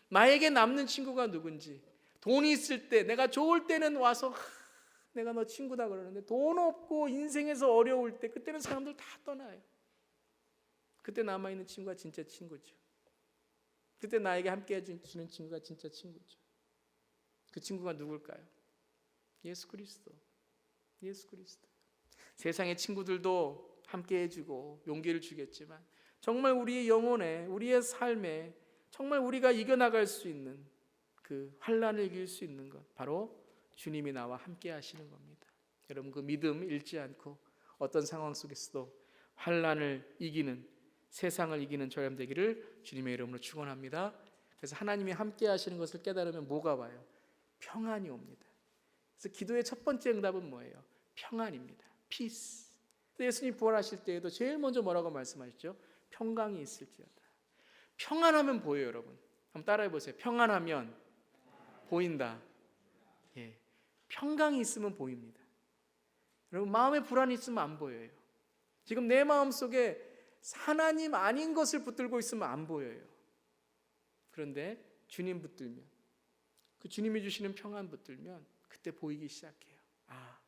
나에게 남는 친구가 누군지 돈이 있을 때 내가 좋을 때는 와서 내가 너 친구다 그러는데 돈 없고 인생에서 어려울 때 그때는 사람들 다 떠나요. 그때 남아있는 친구가 진짜 친구죠. 그때 나에게 함께 해주는 친구가 진짜 친구죠. 그 친구가 누굴까요? 예수 그리스도. 예수 그리스도. 세상의 친구들도 함께 해주고 용기를 주겠지만 정말 우리의 영혼에 우리의 삶에 정말 우리가 이겨나갈 수 있는 그 환난을 이길 수 있는 것 바로 주님이 나와 함께 하시는 겁니다. 여러분 그 믿음 잃지 않고 어떤 상황 속에서도 환난을 이기는 세상을 이기는 저람 되기를 주님의 이름으로 축원합니다. 그래서 하나님이 함께 하시는 것을 깨달으면 뭐가 와요? 평안이 옵니다. 그래서 기도의 첫 번째 응답은 뭐예요? 평안입니다. Peace. 예수님 부활하실 때에도 제일 먼저 뭐라고 말씀하셨죠? 평강이 있을지어다. 평안하면 보여요, 여러분. 한번 따라해 보세요. 평안하면 보인다. 예, 평강이 있으면 보입니다. 여러분 마음에 불안이 있으면 안 보여요. 지금 내 마음 속에 하나님 아닌 것을 붙들고 있으면 안 보여요. 그런데 주님 붙들면 그 주님이 주시는 평안 붙들면 그때 보이기 시작해요. 아,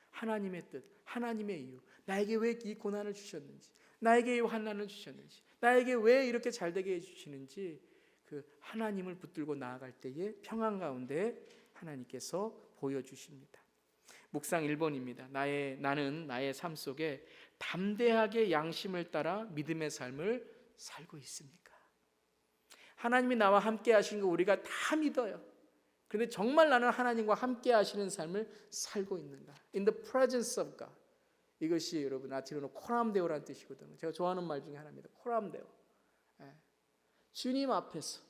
하나님의 뜻, 하나님의 이유, 나에게 왜 이 고난을 주셨는지, 나에게 이 환난을 주셨는지, 나에게 왜 이렇게 잘되게 해주시는지 그 하나님을 붙들고 나아갈 때에 평안 가운데 하나님께서 보여주십니다. 묵상 1번입니다. 나는 나의 삶 속에 담대하게 양심을 따라 믿음의 삶을 살고 있습니까? 하나님이 나와 함께 하신 거 우리가 다 믿어요. 그런데 정말 나는 하나님과 함께 하시는 삶을 살고 있는가? In the presence of God. 이것이 여러분 라틴어로 코람데오라는 뜻이거든요. 제가 좋아하는 말 중에 하나입니다. 코람데오. 주님 앞에서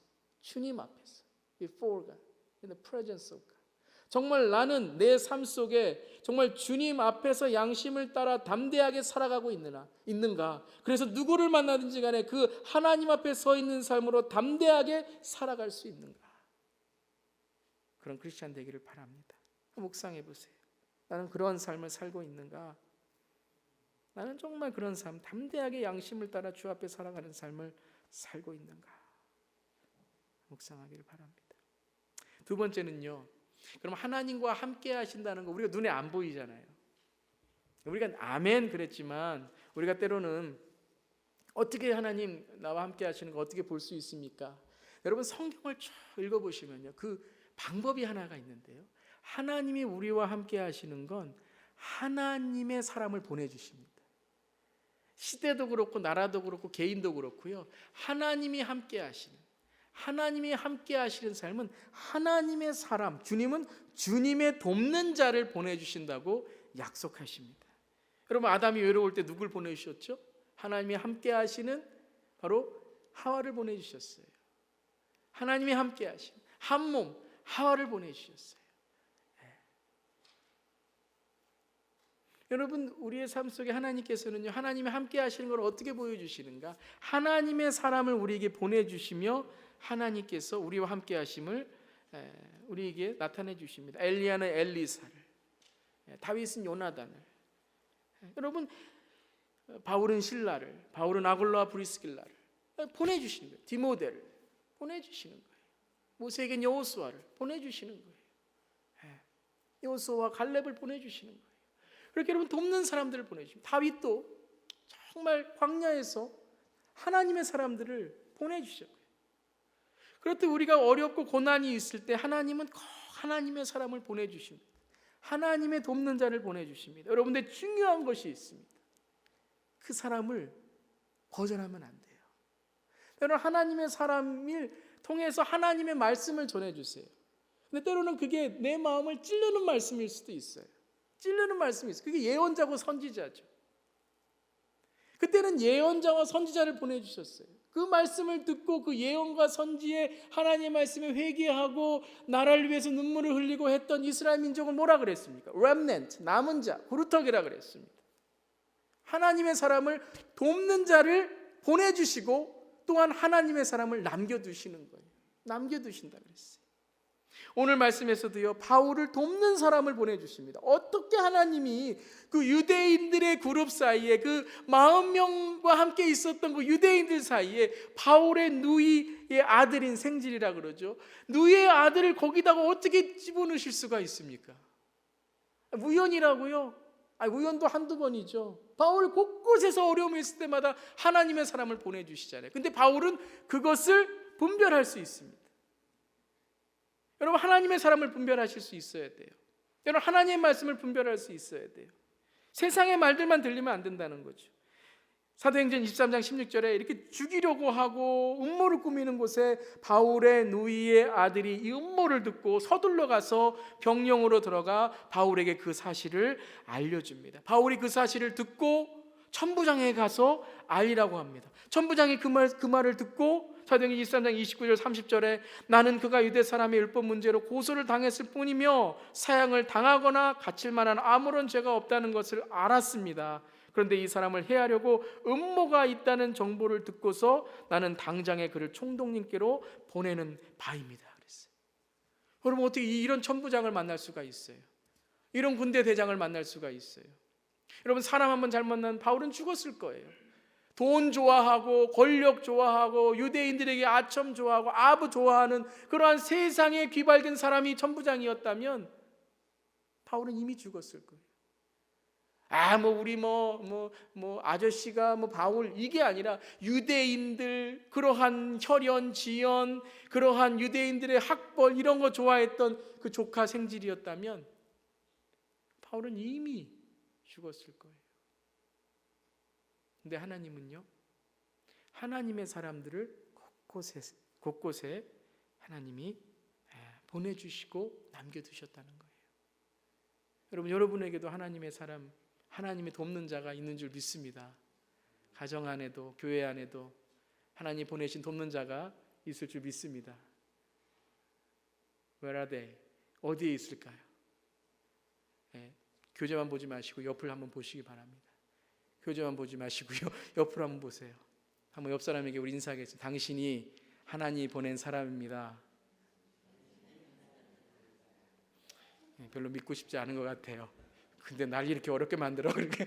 before God, in the presence of God. 정말 나는 내 삶 속에 정말 주님 앞에서 양심을 따라 담대하게 살아가고 있는가? 그래서 누구를 만나든지 간에 그 하나님 앞에 서 있는 삶으로 담대하게 살아갈 수 있는가? 그런 크리스찬 되기를 바랍니다. 묵상해 보세요. 나는 그런 삶을 살고 있는가? 나는 정말 그런 삶, 담대하게 양심을 따라 주 앞에 살아가는 삶을 살고 있는가? 묵상하기를 바랍니다. 두 번째는요, 그럼 하나님과 함께 하신다는 거 우리가 눈에 안 보이잖아요. 우리가 아멘 그랬지만 우리가 때로는 어떻게 하나님 나와 함께 하시는 거 어떻게 볼 수 있습니까? 여러분 성경을 쭉 읽어보시면요, 그 방법이 하나가 있는데요, 하나님이 우리와 함께 하시는 건 하나님의 사람을 보내주십니다. 시대도 그렇고 나라도 그렇고 개인도 그렇고요, 하나님이 함께 하시는 삶은 하나님의 사람, 주님은 주님의 돕는 자를 보내주신다고 약속하십니다. 여러분 아담이 외로울 때 누굴 보내주셨죠? 하나님이 함께 하시는 바로 하와를 보내주셨어요. 하나님이 함께 하신 한 몸 하와를 보내주셨어요. 여러분 우리의 삶 속에 하나님께서는요, 하나님이 함께 하시는 걸 어떻게 보여주시는가? 하나님의 사람을 우리에게 보내주시며 하나님께서 우리와 함께 하심을 우리에게 나타내 주십니다. 엘리야는 엘리사를, 다윗은 요나단을, 여러분 바울은 실라를, 바울은 아굴라와 브리스길라를 보내주시는 거예요. 디모데를 보내주시는 거예요. 모세에겐 여호수아를 보내주시는 거예요. 여호수아와 갈렙을 보내주시는 거예요. 그렇게 여러분 돕는 사람들을 보내주십니다. 다윗도 정말 광야에서 하나님의 사람들을 보내주셨고요. 그렇듯 우리가 어렵고 고난이 있을 때 하나님은 꼭 하나님의 사람을 보내주십니다. 하나님의 돕는 자를 보내주십니다. 여러분들 중요한 것이 있습니다. 그 사람을 거절하면 안 돼요. 때로는 하나님의 사람을 통해서 하나님의 말씀을 전해주세요. 근데 때로는 그게 내 마음을 찌르는 말씀일 수도 있어요. 찌르는 말씀이 있어요. 그게 예언자고 선지자죠. 그때는 예언자와 선지자를 보내주셨어요. 그 말씀을 듣고 그 예언과 선지의 하나님의 말씀에 회개하고 나라를 위해서 눈물을 흘리고 했던 이스라엘 민족은 뭐라 그랬습니까? remnant, 남은 자, 구루터기라 그랬습니다. 하나님의 사람을 돕는 자를 보내주시고 또한 하나님의 사람을 남겨두시는 거예요. 남겨두신다 그랬어요. 오늘 말씀에서도요, 바울을 돕는 사람을 보내주십니다. 어떻게 하나님이 그 유대인들의 그룹 사이에, 그 40명과 함께 있었던 그 유대인들 사이에 바울의 누이의 아들인 생질이라 그러죠. 누이의 아들을 거기다가 어떻게 집어넣으실 수가 있습니까? 우연이라고요? 우연도 한두 번이죠. 바울 곳곳에서 어려움이 있을 때마다 하나님의 사람을 보내주시잖아요. 근데 바울은 그것을 분별할 수 있습니다. 여러분 하나님의 사람을 분별하실 수 있어야 돼요. 여러분 하나님의 말씀을 분별할 수 있어야 돼요. 세상의 말들만 들리면 안 된다는 거죠. 사도행전 23장 16절에 이렇게 죽이려고 하고 음모를 꾸미는 곳에 바울의 누이의 아들이 이 음모를 듣고 서둘러 가서 병영으로 들어가 바울에게 그 사실을 알려줍니다. 바울이 그 사실을 듣고 천부장에 가서 알리라고 합니다. 천부장이 그 말을 듣고 사도행전 23장 29절 30절에 나는 그가 유대 사람의 율법 문제로 고소를 당했을 뿐이며 사형을 당하거나 갇힐 만한 아무런 죄가 없다는 것을 알았습니다. 그런데 이 사람을 해하려고 음모가 있다는 정보를 듣고서 나는 당장에 그를 총독님께로 보내는 바입니다. 그랬어요. 여러분 어떻게 이런 천부장을 만날 수가 있어요? 이런 군대 대장을 만날 수가 있어요? 여러분 사람 한번 잘못 만나면 바울은 죽었을 거예요. 돈 좋아하고 권력 좋아하고 유대인들에게 아첨 좋아하고 아부 좋아하는 그러한 세상에 귀발된 사람이 천부장이었다면 바울은 이미 죽었을 거예요. 우리 아저씨가 바울 이게 아니라 유대인들 그러한 혈연 지연 그러한 유대인들의 학벌 이런 거 좋아했던 그 조카 생질이었다면 바울은 이미 죽었을 거예요. 근데 하나님은요, 하나님의 사람들을 곳곳에 하나님이 보내주시고 남겨두셨다는 거예요. 여러분, 여러분에게도 하나님의 사람, 하나님의 돕는 자가 있는 줄 믿습니다. 가정 안에도 교회 안에도 하나님 보내신 돕는 자가 있을 줄 믿습니다. Where are they? 어디에 있을까요? 교재만 보지 마시고 옆을 한번 보시기 바랍니다. 교재만 보지 마시고요, 옆을 한번 보세요. 한번 옆 사람에게 우리 인사하겠습니다. 당신이 하나님이 보낸 사람입니다. 별로 믿고 싶지 않은 것 같아요. 근데 날 이렇게 어렵게 만들어 그렇게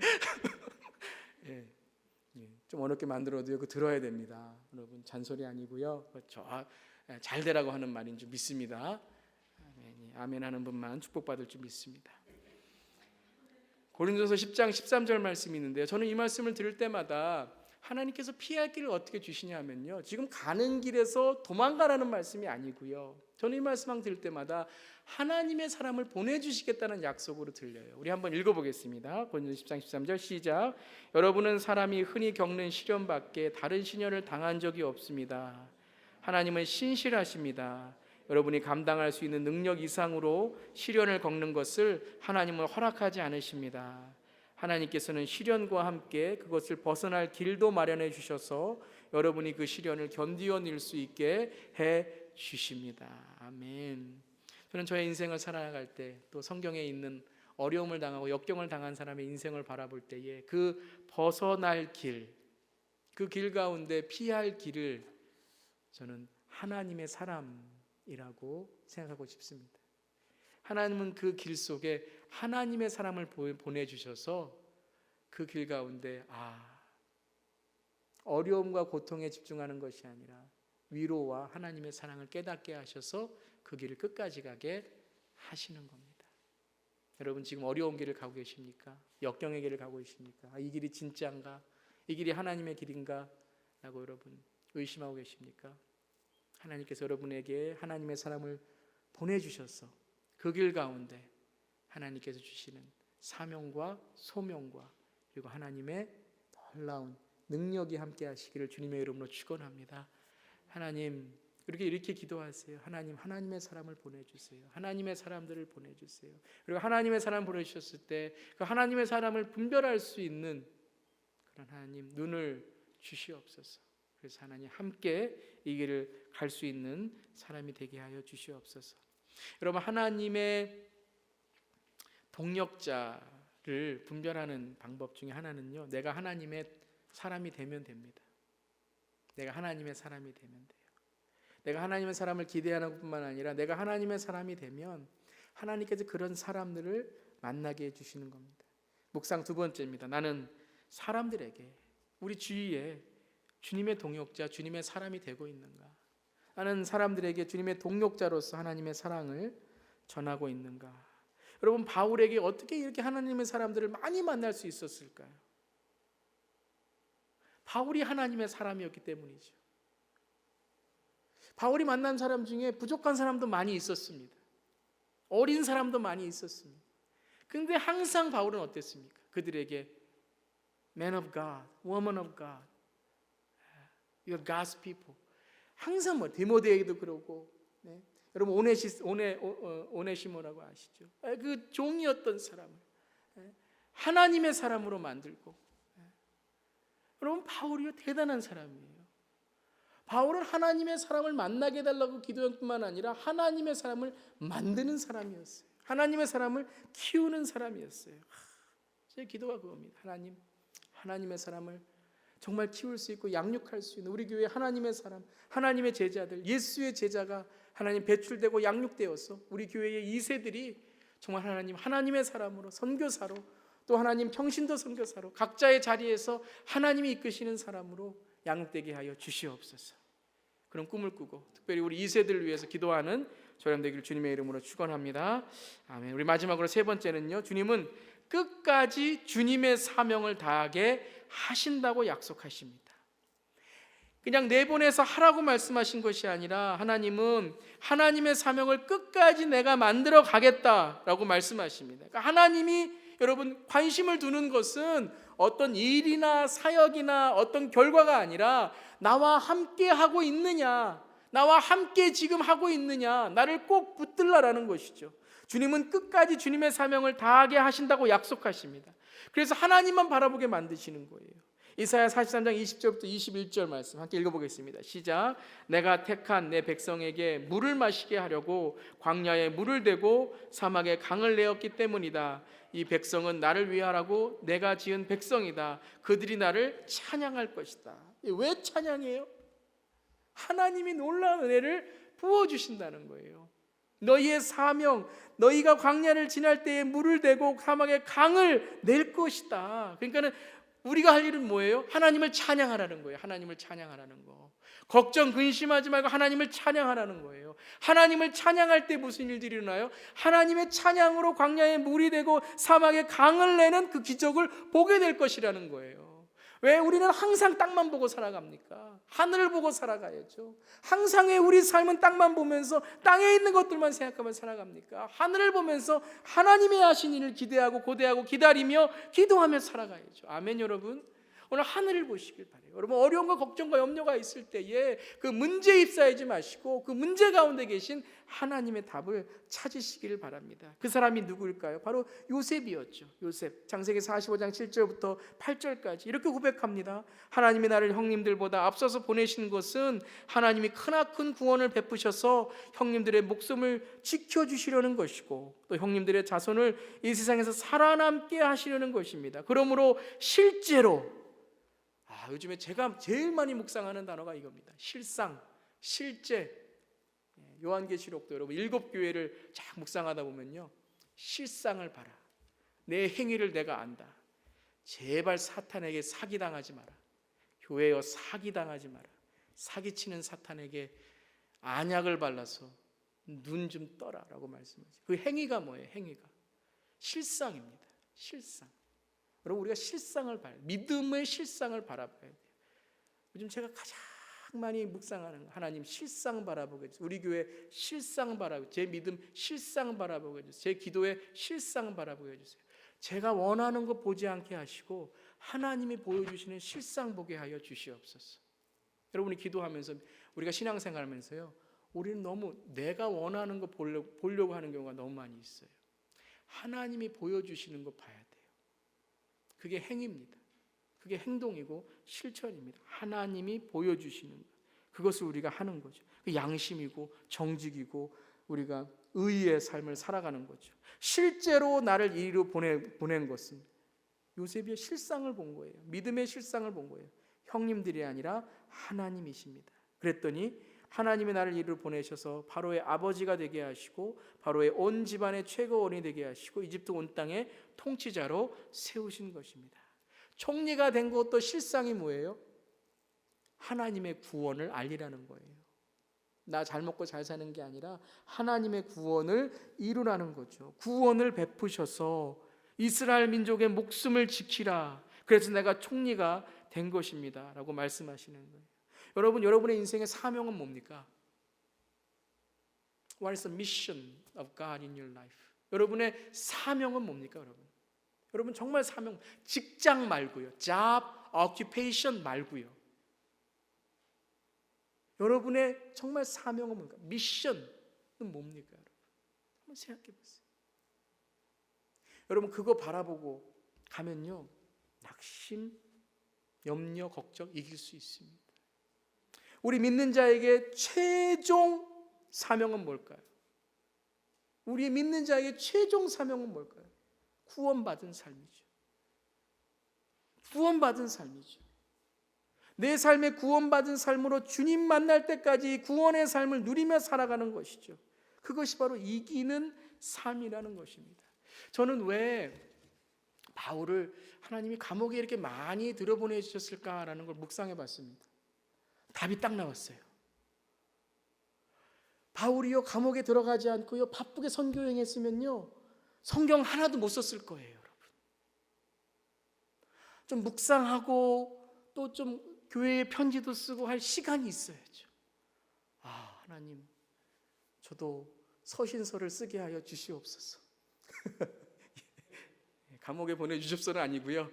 좀 어렵게 만들어도 이거 들어야 됩니다. 여러분, 잔소리 아니고요. 잘 되라고 하는 말인 줄 믿습니다. 아멘 하는 분만 축복받을 줄 믿습니다. 고린도서 10장 13절 말씀이 있는데요, 저는 이 말씀을 들을 때마다 하나님께서 피할 길을 어떻게 주시냐면요, 지금 가는 길에서 도망가라는 말씀이 아니고요, 저는 이 말씀을 들을 때마다 하나님의 사람을 보내주시겠다는 약속으로 들려요. 우리 한번 읽어보겠습니다. 고린도서 10장 13절 시작. 여러분은 사람이 흔히 겪는 시련밖에 다른 시련을 당한 적이 없습니다. 하나님은 신실하십니다. 여러분이 감당할 수 있는 능력 이상으로 시련을 겪는 것을 하나님은 허락하지 않으십니다. 하나님께서는 시련과 함께 그것을 벗어날 길도 마련해 주셔서 여러분이 그 시련을 견디어낼 수 있게 해 주십니다. 아멘. 저는 저의 인생을 살아갈 때, 또 성경에 있는 어려움을 당하고 역경을 당한 사람의 인생을 바라볼 때에 그 벗어날 길, 그 길 가운데 피할 길을 저는 하나님의 사람이라고 생각하고 싶습니다. 하나님은 그 길 속에 하나님의 사람을 보내주셔서 그 길 가운데 어려움과 고통에 집중하는 것이 아니라 위로와 하나님의 사랑을 깨닫게 하셔서 그 길을 끝까지 가게 하시는 겁니다. 여러분, 지금 어려운 길을 가고 계십니까? 역경의 길을 가고 계십니까? 이 길이 진짜인가? 이 길이 하나님의 길인가? 라고 여러분 의심하고 계십니까? 하나님께서 여러분에게 하나님의 사람을 보내주셔서 그 길 가운데 하나님께서 주시는 사명과 소명과 그리고 하나님의 놀라운 능력이 함께 하시기를 주님의 이름으로 축원합니다. 하나님, 이렇게 기도하세요. 하나님, 하나님의 사람을 보내주세요. 하나님의 사람들을 보내주세요. 그리고 하나님의 사람 보내주셨을 때 그 하나님의 사람을 분별할 수 있는 그런 하나님 눈을 주시옵소서. 그래서 하나님 함께 이 길을 갈 수 있는 사람이 되게 하여 주시옵소서. 여러분, 하나님의 동력자를 분별하는 방법 중에 하나는요, 내가 하나님의 사람이 되면 됩니다. 내가 하나님의 사람이 되면 돼요. 내가 하나님의 사람을 기대하는 것뿐만 아니라 내가 하나님의 사람이 되면 하나님께서 그런 사람들을 만나게 해주시는 겁니다. 묵상 두 번째입니다. 나는 사람들에게, 우리 주위에 주님의 동역자, 주님의 사람이 되고 있는가? 나는 사람들에게 주님의 동역자로서 하나님의 사랑을 전하고 있는가? 여러분, 바울에게 어떻게 이렇게 하나님의 사람들을 많이 만날 수 있었을까요? 바울이 하나님의 사람이었기 때문이죠. 바울이 만난 사람 중에 부족한 사람도 많이 있었습니다. 어린 사람도 많이 있었습니다. 그런데 항상 바울은 어땠습니까? 그들에게 Man of God, Woman of God, You're God's people. 항상 디모데에게도 그러고, 네? 여러분 오네시모라고 아시죠? 그 종이었던 사람을 하나님의 사람으로 만들고, 여러분 바울이 대단한 사람이에요. 바울은 하나님의 사람을 만나게 해달라고 기도한 뿐만 아니라 하나님의 사람을 만드는 사람이었어요. 하나님의 사람을 키우는 사람이었어요. 제 기도가 그겁니다. 하나님의 사람을 정말 키울 수 있고 양육할 수 있는 우리 교회 하나님의 사람, 하나님의 제자들, 예수의 제자가 하나님 배출되고 양육되어서 우리 교회의 2세들이 정말 하나님의 사람으로, 선교사로, 또 하나님 평신도 선교사로 각자의 자리에서 하나님이 이끄시는 사람으로 양육되게 하여 주시옵소서. 그런 꿈을 꾸고 특별히 우리 2세들을 위해서 기도하는 소량되기를 주님의 이름으로 축원합니다. 아멘. 우리 마지막으로 세 번째는요, 주님은 끝까지 주님의 사명을 다하게 하신다고 약속하십니다. 그냥 내보내서 하라고 말씀하신 것이 아니라 하나님은 하나님의 사명을 끝까지 내가 만들어 가겠다라고 말씀하십니다. 그러니까 하나님이 여러분 관심을 두는 것은 어떤 일이나 사역이나 어떤 결과가 아니라 나와 함께 하고 있느냐, 나와 함께 지금 하고 있느냐, 나를 꼭 붙들라라는 것이죠. 주님은 끝까지 주님의 사명을 다하게 하신다고 약속하십니다. 그래서 하나님만 바라보게 만드시는 거예요. 이사야 43장 20절부터 21절 말씀 함께 읽어보겠습니다. 시작. 내가 택한 내 백성에게 물을 마시게 하려고 광야에 물을 대고 사막에 강을 내었기 때문이다. 이 백성은 나를 위하라고 내가 지은 백성이다. 그들이 나를 찬양할 것이다. 왜 찬양해요? 하나님이 놀라운 은혜를 부어주신다는 거예요. 너희의 사명, 너희가 광야를 지날 때에 물을 대고 사막에 강을 낼 것이다. 그러니까는 우리가 할 일은 뭐예요? 하나님을 찬양하라는 거예요. 하나님을 찬양하라는 거. 걱정 근심하지 말고 하나님을 찬양하라는 거예요. 하나님을 찬양할 때 무슨 일들이 일어나요? 하나님의 찬양으로 광야에 물이 되고 사막에 강을 내는 그 기적을 보게 될 것이라는 거예요. 왜 우리는 항상 땅만 보고 살아갑니까? 하늘을 보고 살아가야죠. 항상 왜 우리 삶은 땅만 보면서 땅에 있는 것들만 생각하며 살아갑니까? 하늘을 보면서 하나님의 하신 일을 기대하고 고대하고 기다리며 기도하며 살아가야죠. 아멘. 여러분, 오늘 하늘을 보시길 바라요. 여러분, 어려움과 걱정과 염려가 있을 때에 그 문제에 휩싸이지 마시고 그 문제 가운데 계신 하나님의 답을 찾으시기를 바랍니다. 그 사람이 누구일까요? 바로 요셉이었죠. 요셉. 창세기 45장 7절부터 8절까지 이렇게 고백합니다. 하나님이 나를 형님들보다 앞서서 보내신 것은 하나님이 크나큰 구원을 베푸셔서 형님들의 목숨을 지켜주시려는 것이고 또 형님들의 자손을 이 세상에서 살아남게 하시려는 것입니다. 그러므로 실제로 요즘에 제가 제일 많이 묵상하는 단어가 이겁니다. 실상, 실제. 요한계시록도 여러분 7교회를 쫙 묵상하다 보면요, 실상을 봐라. 내 행위를 내가 안다. 제발 사탄에게 사기당하지 마라. 교회여 사기당하지 마라. 사기치는 사탄에게 안약을 발라서 눈 좀 떠라 라고 말씀하죠. 그 행위가 뭐예요? 행위가 실상입니다. 실상. 여러분, 우리가 실상을 봐야 돼요. 믿음의 실상을 바라봐야 돼요. 요즘 제가 가장 많이 묵상하는 하나님 실상 바라보게 해주세요. 우리 교회 실상 바라보게, 제 믿음 실상 바라보게 해주세요. 제 기도에 실상 바라보게 해주세요. 제가 원하는 거 보지 않게 하시고 하나님이 보여주시는 실상 보게 하여 주시옵소서. 여러분이 기도하면서 우리가 신앙생활하면서요, 우리는 너무 내가 원하는 거 보려고 하는 경우가 너무 많이 있어요. 하나님이 보여주시는 거 봐야 돼요. 그게 행위입니다. 그게 행동이고 실천입니다. 하나님이 보여주시는 것, 그것을 우리가 하는 거죠. 양심이고 정직이고 우리가 의의 삶을 살아가는 거죠. 실제로 나를 이리로 보낸 것은 요셉의 실상을 본 거예요. 믿음의 실상을 본 거예요. 형님들이 아니라 하나님이십니다. 그랬더니 하나님이 나를 이리로 보내셔서 바로의 아버지가 되게 하시고 바로의 온 집안의 최고원이 되게 하시고 이집트 온 땅의 통치자로 세우신 것입니다. 총리가 된 것도 실상이 뭐예요? 하나님의 구원을 알리라는 거예요. 나 잘 먹고 잘 사는 게 아니라 하나님의 구원을 이루라는 거죠. 구원을 베푸셔서 이스라엘 민족의 목숨을 지키라. 그래서 내가 총리가 된 것입니다 라고 말씀하시는 거예요. 여러분, 여러분의 인생의 사명은 뭡니까? What is the mission of God in your life? 여러분의 사명은 뭡니까, 여러분? 여러분 정말 사명, 직장 말고요, job, occupation 말고요. 여러분의 정말 사명은 뭡니까? 미션은 뭡니까, 여러분? 한번 생각해 보세요. 여러분 그거 바라보고 가면요, 낙심, 염려, 걱정 이길 수 있습니다. 우리 믿는 자에게 최종 사명은 뭘까요? 우리 믿는 자에게 최종 사명은 뭘까요? 구원받은 삶이죠. 구원받은 삶이죠. 내 삶의 구원받은 삶으로 주님 만날 때까지 구원의 삶을 누리며 살아가는 것이죠. 그것이 바로 이기는 삶이라는 것입니다. 저는 왜 바울을 하나님이 감옥에 이렇게 많이 들여보내주셨을까라는 걸 묵상해 봤습니다. 답이 딱 나왔어요. 바울이요 감옥에 들어가지 않고요 바쁘게 선교 여행했으면요 성경 하나도 못 썼을 거예요. 여러분 좀 묵상하고 또 좀 교회에 편지도 쓰고 할 시간이 있어야죠. 아 하나님 저도 서신서를 쓰게 하여 주시옵소서. 감옥에 보내주십소는 아니고요.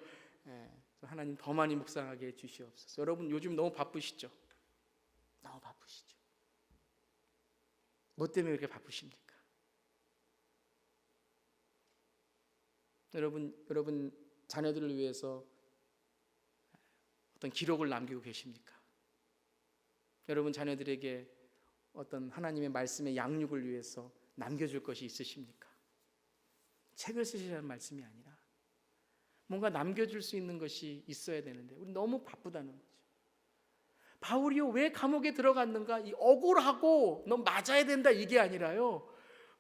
하나님 더 많이 묵상하게 해주시옵소서. 여러분 요즘 너무 바쁘시죠? 너무 바쁘시죠? 뭐 때문에 그렇게 바쁘십니까? 여러분 자녀들을 위해서 어떤 기록을 남기고 계십니까? 여러분 자녀들에게 어떤 하나님의 말씀의 양육을 위해서 남겨줄 것이 있으십니까? 책을 쓰시라는 말씀이 아니라 뭔가 남겨줄 수 있는 것이 있어야 되는데 우리 너무 바쁘다는 거죠. 바울이요 왜 감옥에 들어갔는가? 이 억울하고 너 맞아야 된다 이게 아니라요,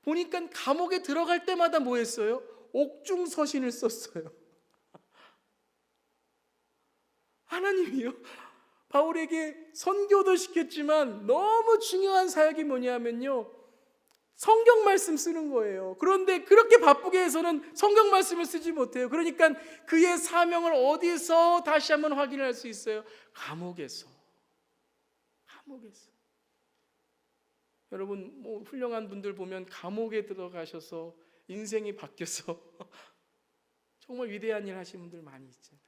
보니까 감옥에 들어갈 때마다 뭐 했어요? 옥중서신을 썼어요. 하나님이요 바울에게 선교도 시켰지만 너무 중요한 사역이 뭐냐면요 성경 말씀 쓰는 거예요. 그런데 그렇게 바쁘게 해서는 성경 말씀을 쓰지 못해요. 그러니까 그의 사명을 어디서 다시 한번 확인할 수 있어요? 감옥에서. 여러분 뭐 훌륭한 분들 보면 감옥에 들어가셔서 인생이 바뀌어서 정말 위대한 일 하시는 분들 많이 있잖아요.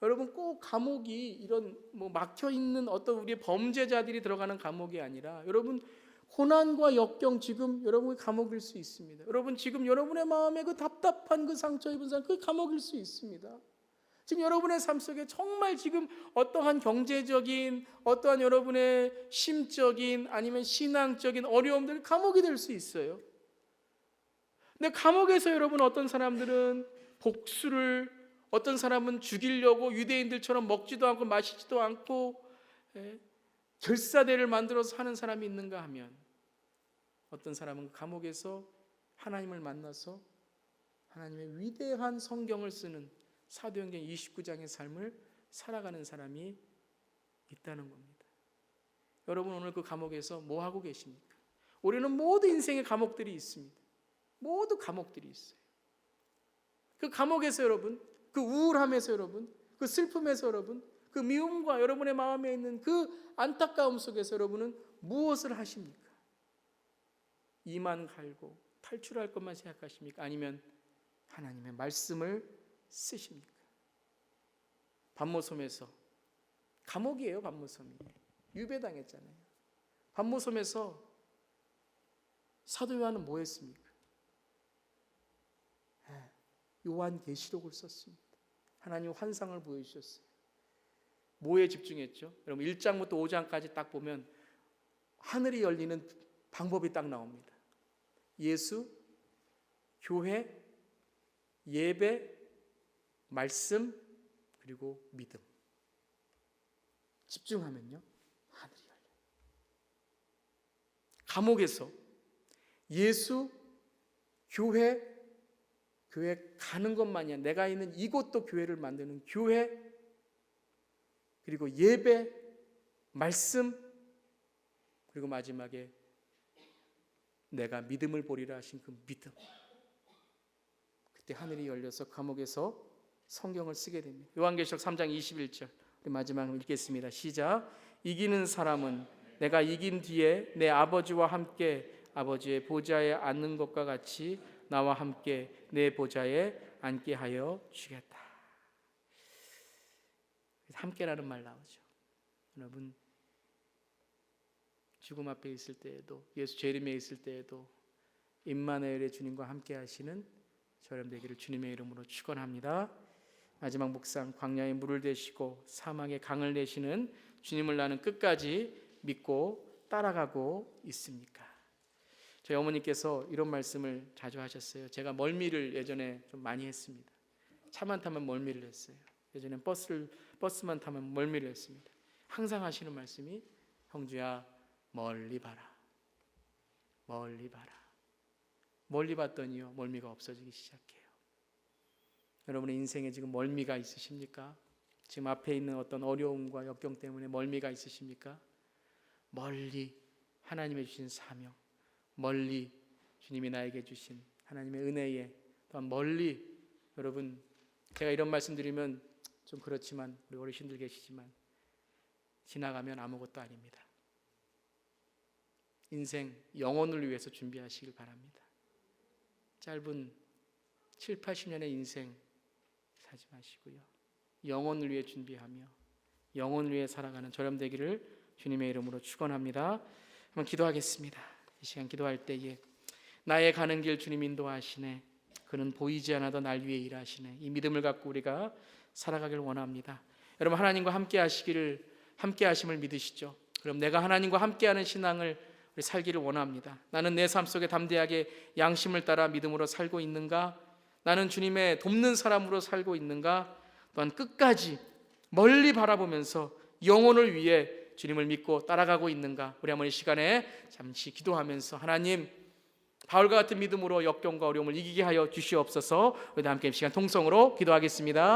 여러분 꼭 감옥이 이런 뭐 막혀 있는 어떤 우리의 범죄자들이 들어가는 감옥이 아니라 여러분 고난과 역경 지금 여러분의 감옥일 수 있습니다. 여러분 지금 여러분의 마음에 그 답답한 그 상처 입은 사람 그 감옥일 수 있습니다. 지금 여러분의 삶 속에 정말 지금 어떠한 경제적인 어떠한 여러분의 심적인 아니면 신앙적인 어려움들 감옥이 될 수 있어요. 근데 감옥에서 여러분 어떤 사람들은 복수를 어떤 사람은 죽이려고 유대인들처럼 먹지도 않고 마시지도 않고 결사대를 만들어서 하는 사람이 있는가 하면 어떤 사람은 감옥에서 하나님을 만나서 하나님의 위대한 성경을 쓰는 사도행전 29장의 삶을 살아가는 사람이 있다는 겁니다. 여러분 오늘 그 감옥에서 뭐 하고 계십니까? 우리는 모두 인생의 감옥들이 있습니다. 모두 감옥들이 있어요. 그 감옥에서 여러분 그 우울함에서 여러분 그 슬픔에서 여러분 그 미움과 여러분의 마음에 있는 그 안타까움 속에서 여러분은 무엇을 하십니까? 이만 갈고 탈출할 것만 생각하십니까? 아니면 하나님의 말씀을 쓰십니까? 반모섬에서 감옥이에요. 반모섬이 유배당했잖아요. 반모섬에서 사도 요한은 뭐 했습니까? 요한계시록을 썼습니다. 하나님 환상을 보여주셨어요. 뭐에 집중했죠? 여러분 1장부터 5장까지 딱 보면 하늘이 열리는 방법이 딱 나옵니다. 예수, 교회, 예배, 말씀, 그리고 믿음. 집중하면요 하늘이 열려요. 감옥에서 예수, 교회 가는 것만이 아니라 내가 있는 이곳도 교회를 만드는 교회, 그리고 예배, 말씀, 그리고 마지막에 내가 믿음을 보리라 하신 그 믿음. 그때 하늘이 열려서 감옥에서 성경을 쓰게 됩니다. 요한계시록 3장 21절 우리 마지막으로 읽겠습니다. 시작. 이기는 사람은 내가 이긴 뒤에 내 아버지와 함께 아버지의 보좌에 앉는 것과 같이 나와 함께 내 보좌에 앉게 하여 주겠다. 함께라는 말 나오죠. 여러분 죽음 앞에 있을 때에도 예수 재림에 있을 때에도 임마누엘의 주님과 함께 하시는 저렴 되기를 주님의 이름으로 축원합니다. 마지막 묵상, 광야에 물을 대시고 사막에 강을 내시는 주님을 나는 끝까지 믿고 따라가고 있습니까? 저희 어머니께서 이런 말씀을 자주 하셨어요. 제가 멀미를 예전에 좀 많이 했습니다. 차만 타면 멀미를 했어요. 예전엔 버스만 타면 멀미를 했습니다. 항상 하시는 말씀이 형주야 멀리 봐라. 멀리 봐라. 멀리 봤더니요 멀미가 없어지기 시작해요. 여러분의 인생에 지금 멀미가 있으십니까? 지금 앞에 있는 어떤 어려움과 역경 때문에 멀미가 있으십니까? 멀리 하나님의 주신 사명, 멀리 주님이 나에게 주신 하나님의 은혜에 또한 멀리, 여러분 제가 이런 말씀드리면 좀 그렇지만 우리 어르신들 계시지만 지나가면 아무것도 아닙니다. 인생 영혼을 위해서 준비하시길 바랍니다. 짧은 7, 80년의 인생 사지 마시고요, 영혼을 위해 준비하며 영혼을 위해 살아가는 저렴 되기를 주님의 이름으로 축원합니다. 한번 기도하겠습니다. 이 시간 기도할 때에 나의 가는 길 주님 인도하시네, 그는 보이지 않아도 날 위해 일하시네, 이 믿음을 갖고 우리가 살아가길 원합니다. 여러분 하나님과 함께 하심을 믿으시죠? 그럼 내가 하나님과 함께하는 신앙을 우리 살기를 원합니다. 나는 내 삶 속에 담대하게 양심을 따라 믿음으로 살고 있는가? 나는 주님의 돕는 사람으로 살고 있는가? 또한 끝까지 멀리 바라보면서 영혼을 위해 주님을 믿고 따라가고 있는가? 우리 한번 이 시간에 잠시 기도하면서 하나님, 바울과 같은 믿음으로 역경과 어려움을 이기게 하여 주시옵소서. 우리 함께 이 시간 통성으로 기도하겠습니다.